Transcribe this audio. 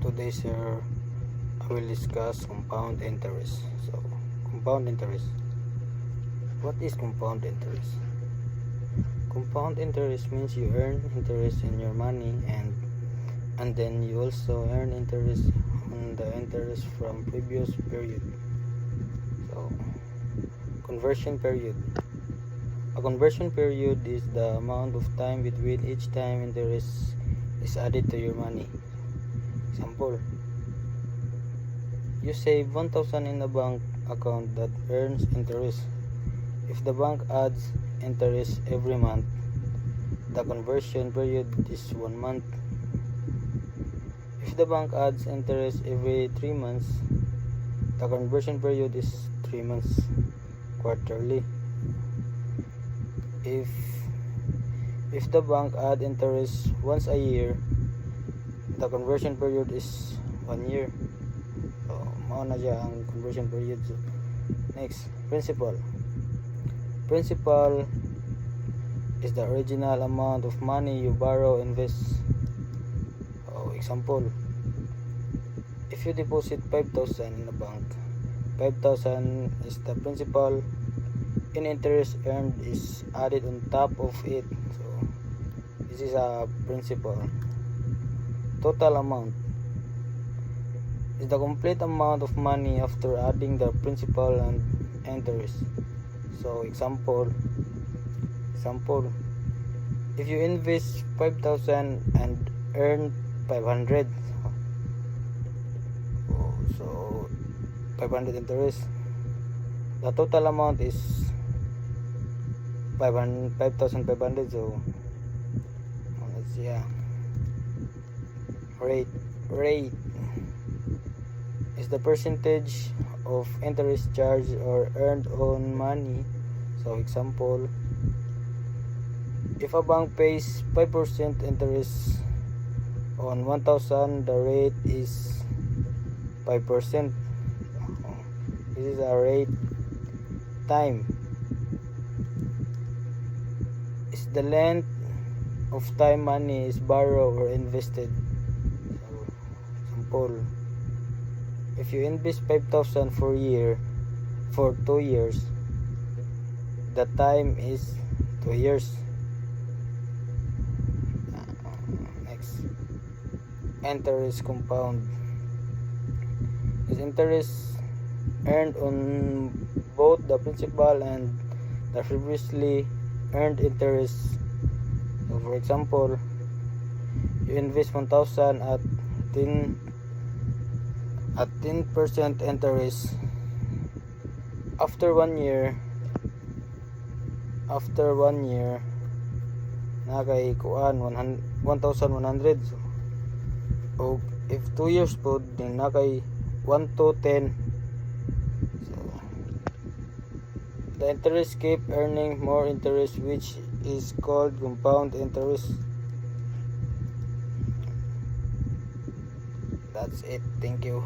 Today, sir, I will discuss compound interest. So, compound interest. What is compound interest? Compound interest means you earn interest in your money and then you also earn interest on the interest from previous period. So, conversion period. A conversion period is the amount of time between each time interest is added to your money. Example, you save 1,000 in a bank account that earns interest. If the bank adds interest every month, the conversion period is 1 month. If the bank adds interest every 3 months, the conversion period is 3 months. Quarterly. If the bank add interest once a year, the conversion period is 1 year. So, mao na siya ang conversion period. So, next, principal. Principal is the original amount of money you borrow, invest. So, example, if you deposit 5,000 in the bank, 5,000 is the principal, in interest earned is added on top of it. So, this is a principal. Total amount is the complete amount of money after adding the principal and interest. So, example, if you invest 5,000 and earn 500, so 500 interest, the total amount is 5,500. So, let's see. Rate is the percentage of interest charged or earned on money. So, example, if a bank pays 5% interest on 1,000, the rate is 5%. This is a rate. Time is the length of time money is borrowed or invested. So, example, if you invest 5,000 for 2 years, the time is 2 years. Next, interest compound is interest earned on both the principal and the previously earned interest. So, for example, you invest 1,000 at 10% interest. After 1 year, nakay kuan 1,100. So, if 2 years po, din nakay 1 to 10. So, the interest keep earning more interest, which is called compound interest. That's it. Thank you.